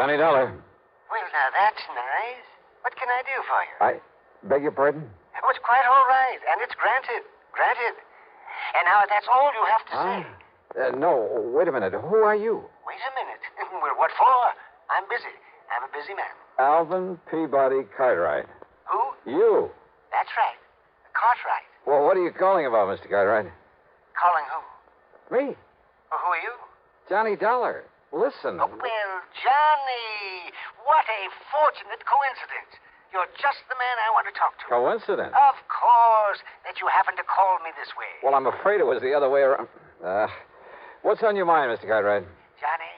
Johnny Dollar. Well, now, that's nice. What can I do for you? I beg your pardon? Oh, it's quite all right, and it's granted. Granted. And now that's all you have to say. No, wait a minute. Who are you? Wait a minute. Well, what for? I'm busy. I'm a busy man. Alvin Peabody Cartwright. Who? You. That's right. Cartwright. Well, what are you calling about, Mr. Cartwright? Calling who? Me. Well, who are you? Johnny Dollar. Listen. Oh, well, Johnny, what a fortunate coincidence. You're just the man I want to talk to. Coincidence? Of course, that you happen to call me this way. Well, I'm afraid it was the other way around. What's on your mind, Mr. Cartwright? Johnny,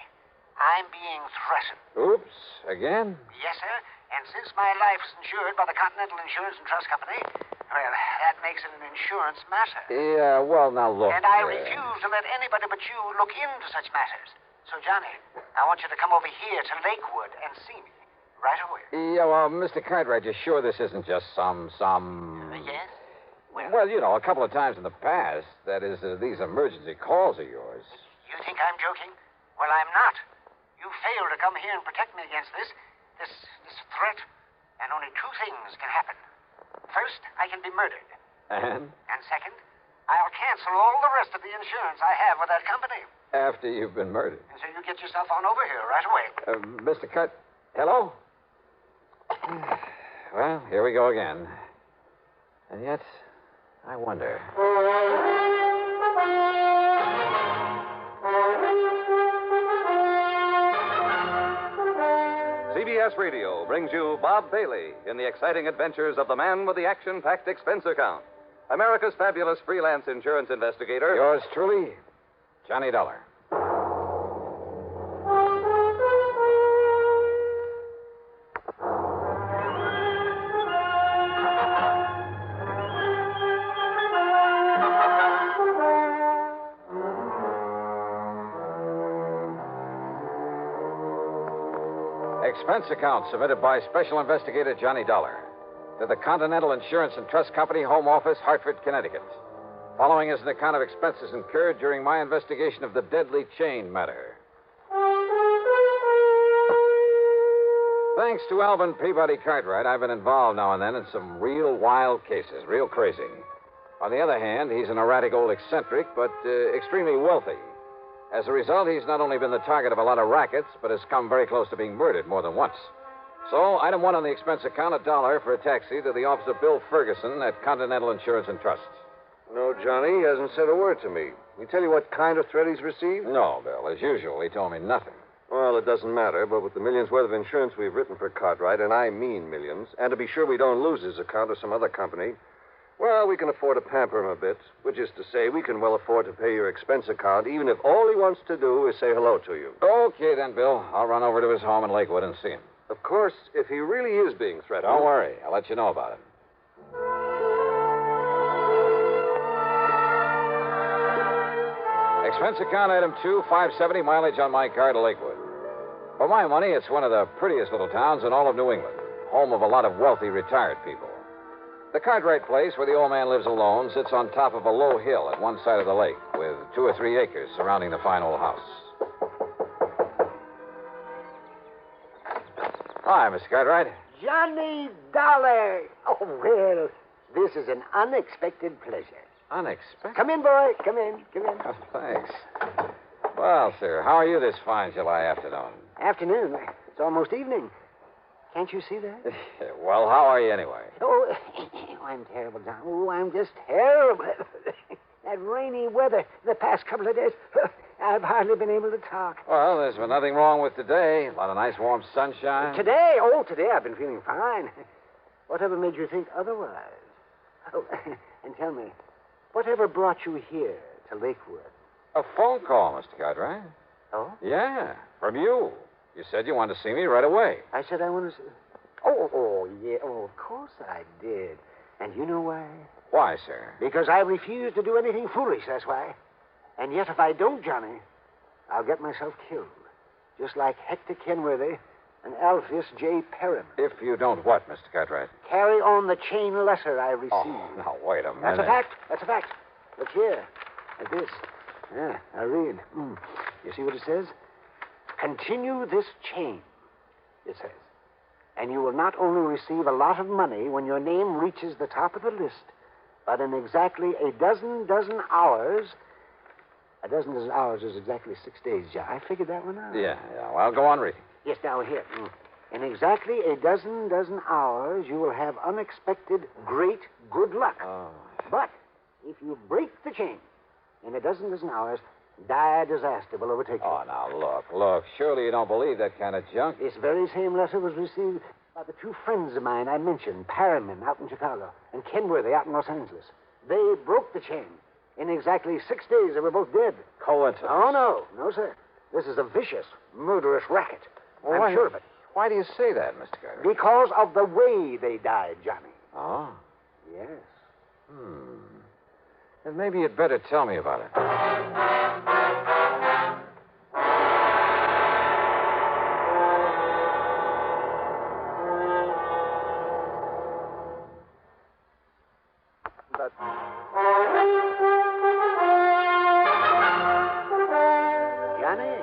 I'm being threatened. Oops. Again? Yes, sir. And since my life is insured by the Continental Insurance and Trust Company, well, that makes it an insurance matter. Yeah, well, now look. And I refuse to let anybody but you look into such matters. So, Johnny, I want you to come over here to Lakewood and see me right away. Yeah, well, Mr. Cartwright, you're sure this isn't just some... Yes? Well, you know, a couple of times in the past. That is, these emergency calls of yours. You think I'm joking? Well, I'm not. You failed to come here and protect me against this threat. And only two things can happen. First, I can be murdered. And? And second, I'll cancel all the rest of the insurance I have with that company. After you've been murdered. And so you get yourself on over here right away. Mr. Hello? Well, here we go again. And yet, I wonder. CBS Radio brings you Bob Bailey in the exciting adventures of the man with the action-packed expense account. America's fabulous freelance insurance investigator. Yours truly, Johnny Dollar. Expense account submitted by Special Investigator Johnny Dollar to the Continental Insurance and Trust Company, Home Office, Hartford, Connecticut. Following is an account of expenses incurred during my investigation of the deadly chain matter. Thanks to Alvin Peabody Cartwright, I've been involved now and then in some real wild cases, real crazy. On the other hand, he's an erratic old eccentric, but extremely wealthy. As a result, he's not only been the target of a lot of rackets, but has come very close to being murdered more than once. So, item one on the expense account, $1 for a taxi to the office of Bill Ferguson at Continental Insurance and Trust. No, Johnny, he hasn't said a word to me. He tell you what kind of threat he's received? No, Bill. As usual, he told me nothing. Well, it doesn't matter, but with the millions worth of insurance we've written for Cartwright, and I mean millions, and to be sure we don't lose his account to some other company, well, we can afford to pamper him a bit, which is to say we can well afford to pay your expense account, even if all he wants to do is say hello to you. Okay, then, Bill. I'll run over to his home in Lakewood and see him. Of course, if he really is being threatened... Don't worry. I'll let you know about it. Expense account item 2, $570 mileage on my car to Lakewood. For my money, it's one of the prettiest little towns in all of New England, home of a lot of wealthy retired people. The Cartwright place, where the old man lives alone, sits on top of a low hill at one side of the lake, with 2 or 3 acres surrounding the fine old house. Hi, Mr. Cartwright. Johnny Dollar. Oh, well, this is an unexpected pleasure. Unexpected? Come in, boy. Come in. Oh, thanks. Well, sir, how are you this fine July afternoon? Afternoon? It's almost evening. Can't you see that? Well, how are you anyway? Oh, I'm terrible, John. Oh, I'm just terrible. That rainy weather the past couple of days, I've hardly been able to talk. Well, there's been nothing wrong with today. A lot of nice warm sunshine. Today I've been feeling fine. Whatever made you think otherwise? Oh, and tell me, whatever brought you here to Lakewood? A phone call, Mr. Cartwright. Oh? Yeah, from you. You said you wanted to see me right away. I said I wanted to see... Oh, yeah. Oh, of course I did. And you know why? Why, sir? Because I refuse to do anything foolish, that's why. And yet if I don't, Johnny, I'll get myself killed. Just like Hector Kenworthy and Alpheus J. Perrin. If you don't what, Mr. Cartwright? Carry on the chain letter I received. Oh, now, wait a minute. That's a fact. Look here. Like this. Yeah, I read. You see what it says? Continue this chain. it says. And you will not only receive a lot of money when your name reaches the top of the list, but in exactly a dozen hours. A dozen hours is exactly 6 days, John. I figured that one out. Yeah. Well, go on reading. Yes, now here. In exactly a dozen hours, you will have unexpected great good luck. Oh. But if you break the chain, in a dozen hours, dire disaster will overtake you. Oh, now, look. Surely you don't believe that kind of junk. This very same letter was received by the two friends of mine I mentioned, Perriman out in Chicago and Kenworthy out in Los Angeles. They broke the chain. In exactly 6 days, they were both dead. Coincidence. Oh, no, sir. This is a vicious, murderous racket. Well, I'm sure of it. Why do you say that, Mr. Carter? Because of the way they died, Johnny. Oh? Yes. Then maybe you'd better tell me about it. But... Johnny,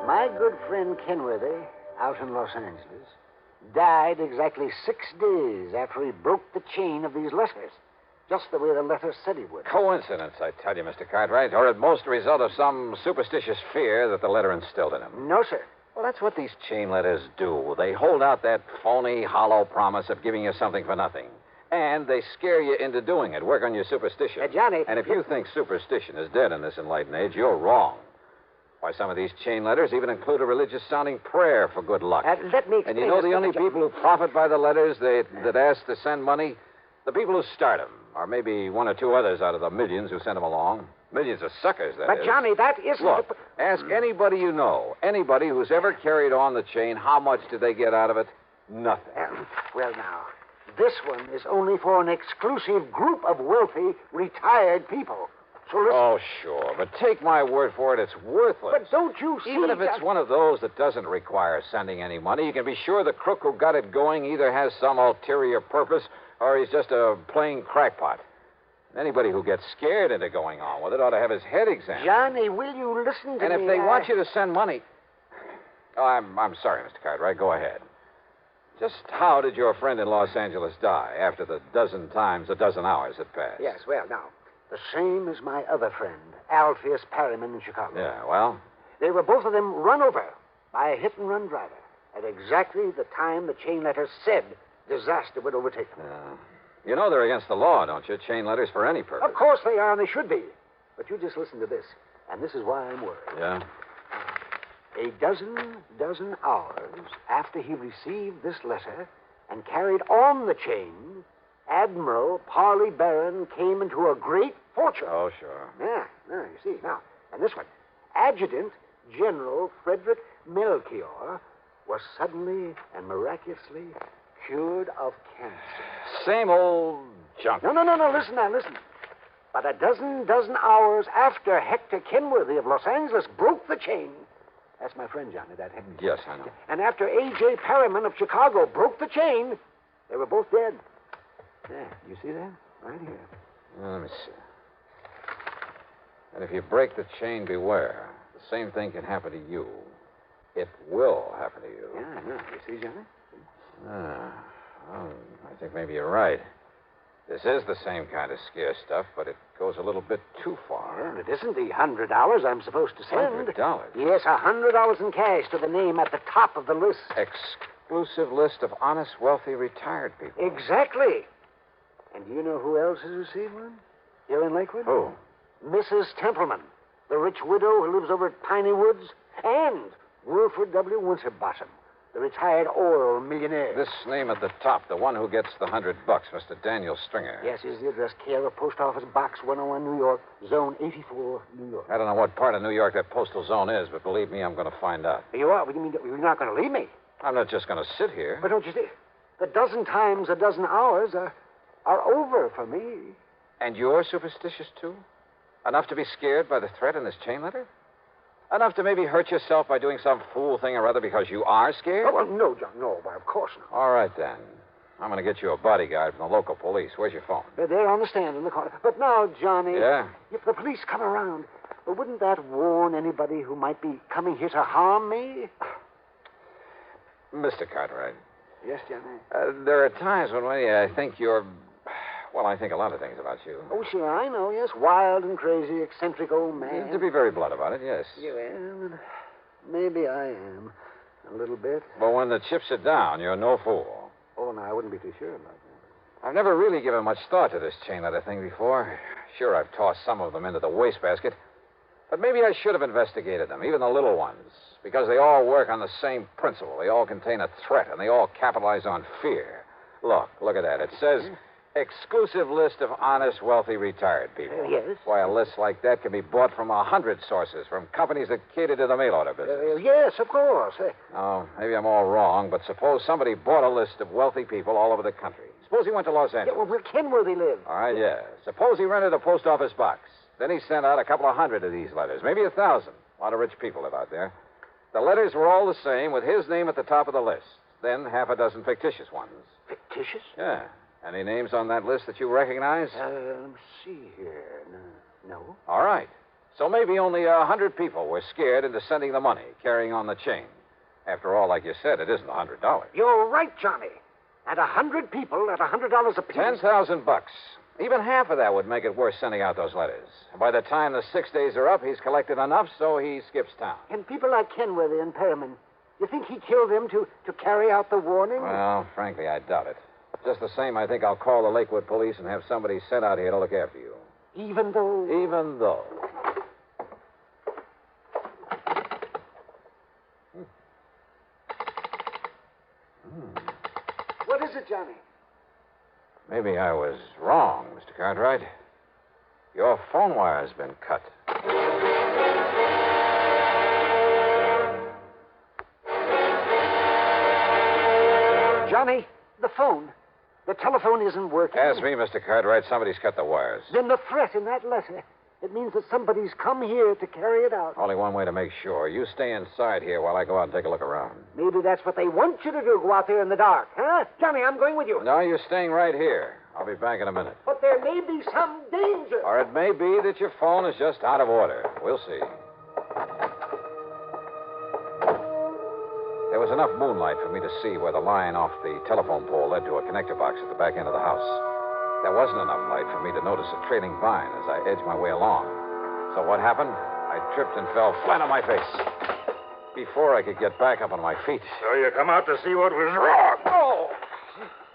my good friend Kenworthy, out in Los Angeles, died exactly 6 days after he broke the chain of these letters, just the way the letter said he would. Coincidence, I tell you, Mr. Cartwright, or at most a result of some superstitious fear that the letter instilled in him. No, sir. Well, that's what these chain letters do. They hold out that phony, hollow promise of giving you something for nothing. And they scare you into doing it, work on your superstition. Johnny... And if you think superstition is dead in this enlightened age, you're wrong. Why, some of these chain letters even include a religious-sounding prayer for good luck. Let me explain. And you know this, the only Johnny. people who profit by the letters that ask to send money? The people who start them, or maybe one or two others out of the millions who send them along. Millions of suckers, that is. But, Johnny, that isn't... Look, ask anybody you know, anybody who's ever carried on the chain, how much did they get out of it? Nothing. Well, now, this one is only for an exclusive group of wealthy, retired people. So listen... Oh, sure, but take my word for it, it's worthless. But don't you see... Even if it's one of those that doesn't require sending any money, you can be sure the crook who got it going either has some ulterior purpose or he's just a plain crackpot. Anybody who gets scared into going on with it ought to have his head examined. Johnny, will you listen to And me? if they want you to send money... Oh, I'm sorry, Mr. Cartwright. Go ahead. Just how did your friend in Los Angeles die after the dozen hours had passed? Yes, well, now, the same as my other friend, Alpheus Perriman in Chicago. Yeah, well? They were both of them run over by a hit-and-run driver at exactly the time the chain letter said disaster would overtake them. You know they're against the law, don't you? Chain letters for any purpose. Of course they are, and they should be. But you just listen to this, and this is why I'm worried. Yeah? A dozen hours after he received this letter and carried on the chain, Admiral Parley Barron came into a great fortune. Oh, sure. Yeah, you see. Now, and this one, Adjutant General Frederick Melchior was suddenly and miraculously cured of cancer. Same old junk. No, listen now, listen. But a dozen hours after Hector Kenworthy of Los Angeles broke the chain. That's my friend, Johnny, that Hector. Yes, I know. And after A.J. Perriman of Chicago broke the chain, they were both dead. Yeah, you see that? Right here. Let me see. And if you break the chain, beware. The same thing can happen to you. It will happen to you. Yeah, I know. You see, Johnny? Well, I think maybe you're right. This is the same kind of scare stuff, but it goes a little bit too far. Yeah, and it isn't the $100 I'm supposed to send. $100? Yes, $100 in cash to the name at the top of the list. Exclusive list of honest, wealthy, retired people. Exactly. And do you know who else has received one? Here in Lakewood? Who? Mrs. Templeman, the rich widow who lives over at Piney Woods, and Wilfred W. Winterbottom, the retired oil millionaire. This name at the top, the one who gets the $100, Mr. Daniel Stringer. Yes, here's the address, care of Post Office Box 101, New York, Zone 84, New York. I don't know what part of New York that postal zone is, but believe me, I'm going to find out. You are? What do you mean? You're not going to leave me? I'm not just going to sit here. But don't you see? The dozen times a dozen hours are over for me. And you're superstitious, too? Enough to be scared by the threat in this chain letter? Enough to maybe hurt yourself by doing some fool thing or other because you are scared? Oh, well, no, John, no, why, of course not. All right, then. I'm going to get you a bodyguard from the local police. Where's your phone? They're on the stand in the corner. But now, Johnny... Yeah? If the police come around, wouldn't that warn anybody who might be coming here to harm me? Mr. Cartwright, Yes, Johnny? there are times when I think you're... Well, I think a lot of things about you. Oh, sure, I know, yes. Wild and crazy, eccentric old man. To be very blunt about it, yes. Yeah, maybe I am. A little bit. But when the chips are down, you're no fool. Oh, no, I wouldn't be too sure about that. I've never really given much thought to this chain letter thing before. Sure, I've tossed some of them into the wastebasket. But maybe I should have investigated them, even the little ones, because they all work on the same principle. They all contain a threat, and they all capitalize on fear. Look at that. It says, exclusive list of honest, wealthy, retired people. Yes? Why, a list like that can be bought from 100 sources, from companies that cater to the mail-order business. Yes, of course. Oh, maybe I'm all wrong, but suppose somebody bought a list of wealthy people all over the country. Suppose he went to Los Yeah, Angeles. well, where Kenworthy lived. All right, yeah. Suppose he rented a post office box. Then he sent out a couple of hundred of these letters, maybe 1,000. A lot of rich people live out there. The letters were all the same, with his name at the top of the list. Then half a dozen fictitious ones. Fictitious? Yeah. Any names on that list that you recognize? Let me see here. No. All right. So maybe only 100 people were scared into sending the money, carrying on the chain. After all, like you said, it isn't $100. You're right, Johnny. And 100 people at $100 apiece. $10,000. Even half of that would make it worth sending out those letters. And by the time the 6 days are up, he's collected enough, so he skips town. And people like Kenworthy and Perriman, you think he killed them to carry out the warning? Well, frankly, I doubt it. Just the same, I think I'll call the Lakewood police and have somebody sent out here to look after you. Even though... Even though. What is it, Johnny? Maybe I was wrong, Mr. Cartwright. Your phone wire's been cut. Johnny, the phone. The telephone isn't working. Ask me, Mr. Cartwright. Somebody's cut the wires. Then the threat in that letter. It means that somebody's come here to carry it out. Only one way to make sure. You stay inside here while I go out and take a look around. Maybe that's what they want you to do, go out there in the dark. Huh? Johnny, I'm going with you. No, you're staying right here. I'll be back in a minute. But there may be some danger. Or it may be that your phone is just out of order. We'll see. There was enough moonlight for me to see where the line off the telephone pole led to a connector box at the back end of the house. There wasn't enough light for me to notice a trailing vine as I edged my way along. So what happened? I tripped and fell flat on my face. Before I could get back up on my feet. So you come out to see what was wrong? Oh!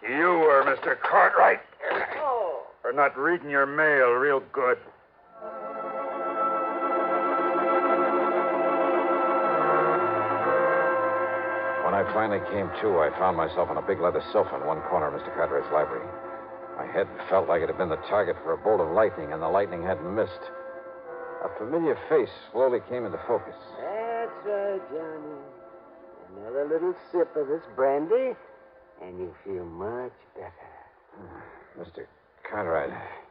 You were Mr. Cartwright. Oh. For not reading your mail real good. When I finally came to, I found myself on a big leather sofa in one corner of Mr. Cartwright's library. My head felt like it had been the target for a bolt of lightning, and the lightning hadn't missed. A familiar face slowly came into focus. That's right, Johnny. Another little sip of this brandy, and you feel much better. Mr. Cartwright.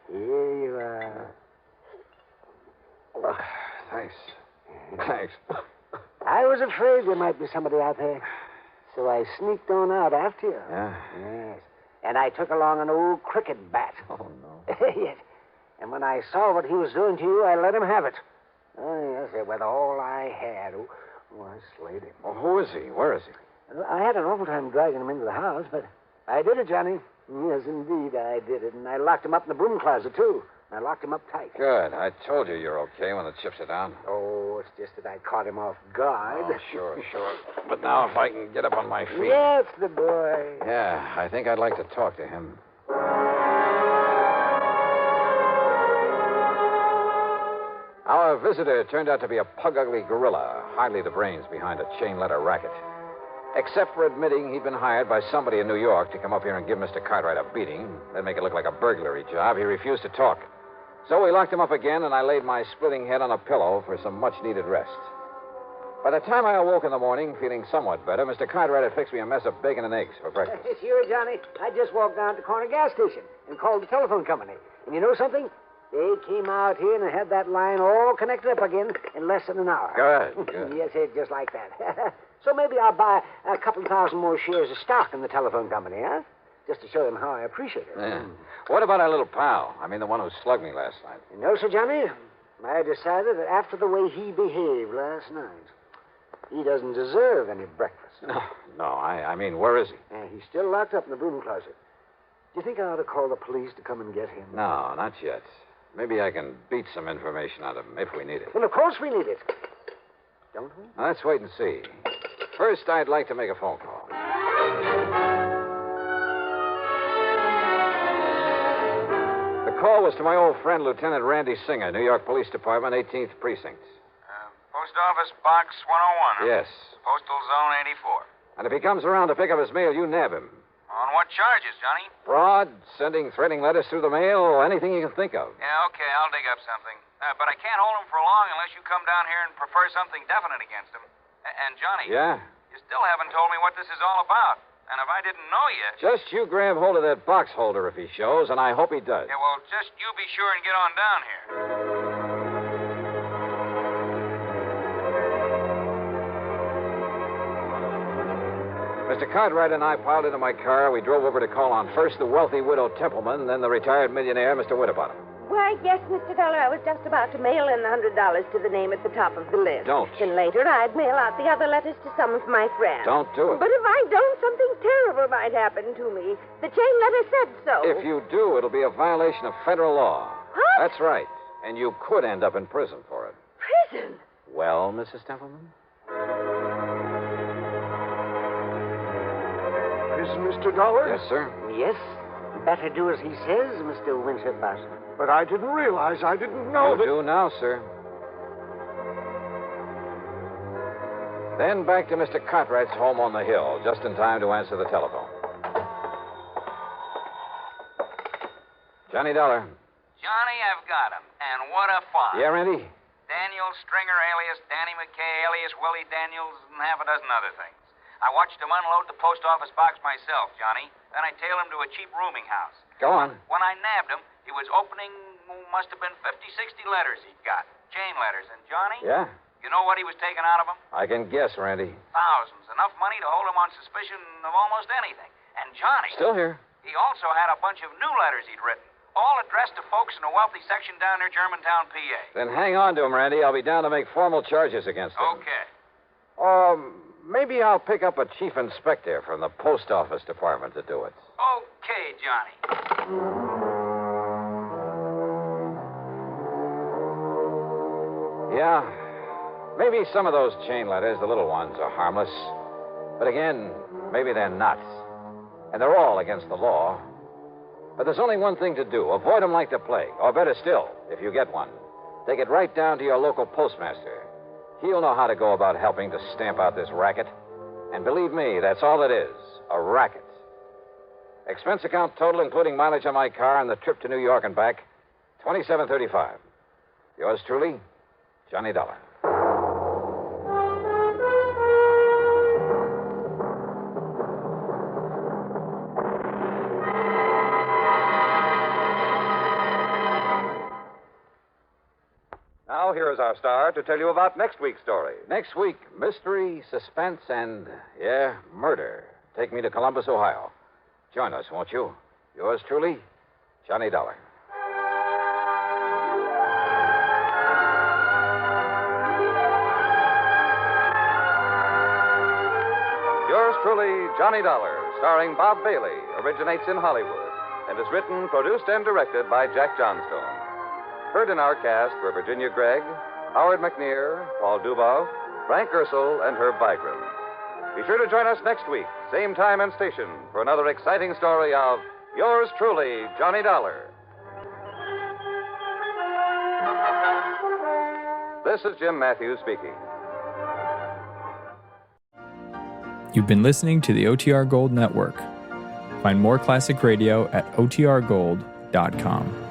Here you are. Thanks. Thanks. I was afraid there might be somebody out there, so I sneaked on out after you. Yeah? Yes. And I took along an old cricket bat. Oh, no. Yes. And when I saw what he was doing to you, I let him have it. Oh, yes, with all I had. Oh, I slayed him. Well, who is he? Where is he? I had an awful time dragging him into the house, but I did it, Johnny. Yes, indeed, I did it. And I locked him up in the broom closet, too. I locked him up tight. Good. I told you you're okay when the chips are down. Oh, it's just that I caught him off guard. Oh, sure. But now if I can get up on my feet. Yes, the boy. Yeah, I think I'd like to talk to him. Our visitor turned out to be a pug-ugly gorilla, hardly the brains behind a chain letter racket. Except for admitting he'd been hired by somebody in New York to come up here and give Mr. Cartwright a beating, then make it look like a burglary job, he refused to talk. So we locked him up again, and I laid my splitting head on a pillow for some much-needed rest. By the time I awoke in the morning, feeling somewhat better, Mr. Cartwright had fixed me a mess of bacon and eggs for breakfast. Sure, Johnny. I just walked down to the corner gas station and called the telephone company. And you know something? They came out here and had that line all connected up again in less than an hour. Good. Yes, just like that. So maybe I'll buy a couple thousand more shares of stock in the telephone company, huh? Just to show them how I appreciate it. Yeah. What about our little pal? I mean, the one who slugged me last night. You know, Sir Johnny, I decided that after the way he behaved last night, He doesn't deserve any breakfast. No, I mean, where is he? He's still locked up in the broom closet. Do you think I ought to call the police to come and get him? No, not yet. Maybe I can beat some information out of him if we need it. Well, of course we need it. Don't we? Now, let's wait and see. First, I'd like to make a phone call. The call was to my old friend, Lieutenant Randy Singer, New York Police Department, 18th Precinct. Post Office Box 101. Yes. Postal Zone 84. And if he comes around to pick up his mail, you nab him. On what charges, Johnny? Fraud, sending threatening letters through the mail, anything you can think of. Yeah, okay, I'll dig up something. But I can't hold him for long unless you come down here and prefer something definite against him. And, Johnny. Yeah? You still haven't told me what this is all about. And if I didn't know you... Just you grab hold of that box holder if he shows, and I hope he does. Yeah, well, just you be sure and get on down here. Mr. Cartwright and I piled into my car. We drove over to call on first the wealthy widow Templeman, then the retired millionaire, Mr. Winterbottom. Why, yes, Mr. Dollar, I was just about to mail in the $100 to the name at the top of the list. Don't. Then later I'd mail out the other letters to some of my friends. Don't do it. But if I don't, something terrible might happen to me. The chain letter said so. If you do, it'll be a violation of federal law. What? That's right. And you could end up in prison for it. Prison? Well, Mrs. Templeman? Prison, Mr. Dollar? Yes, sir. Yes. Better do as he says, Mr. Winterbottom. But I didn't realize. I didn't know You do now, sir. Then back to Mr. Cartwright's home on the hill, just in time to answer the telephone. Johnny Dollar. Johnny, I've got him. And what a find. Yeah, Randy? Daniel Stringer, alias Danny McKay, alias Willie Daniels, and half a dozen other things. I watched him unload the post office box myself, Johnny. Then I tailed him to a cheap rooming house. Go on. When I nabbed him, he was opening, must have been 50, 60 letters he'd got. Chain letters. And, Johnny? Yeah? You know what he was taking out of them? I can guess, Randy. Thousands. Enough money to hold him on suspicion of almost anything. And, Johnny... Still here. He also had a bunch of new letters he'd written, all addressed to folks in a wealthy section down near Germantown, PA. Then hang on to him, Randy. I'll be down to make formal charges against him. Okay. Maybe I'll pick up a chief inspector from the post office department to do it. Okay, Johnny. Yeah. Maybe some of those chain letters, the little ones, are harmless. But again, maybe they're not. And they're all against the law. But there's only one thing to do. Avoid them like the plague. Or better still, if you get one, take it right down to your local postmaster. He'll know how to go about helping to stamp out this racket. And believe me, that's all it is, a racket. Expense account total, including mileage on my car and the trip to New York and back, $27.35. Yours truly, Johnny Dollar. Now, here is our star to tell you about next week's story. Next week, mystery, suspense, and, murder. Take me to Columbus, Ohio. Join us, won't you? Yours truly, Johnny Dollar. Yours truly, Johnny Dollar, starring Bob Bailey, originates in Hollywood and is written, produced, and directed by Jack Johnstone. Heard in our cast were Virginia Gregg, Howard McNear, Paul Dubov, Frank Ursel, and Herb Vigran. Be sure to join us next week, same time and station, for another exciting story of Yours truly, Johnny Dollar. This is Jim Matthews speaking. You've been listening to the OTR Gold Network. Find more classic radio at otrgold.com.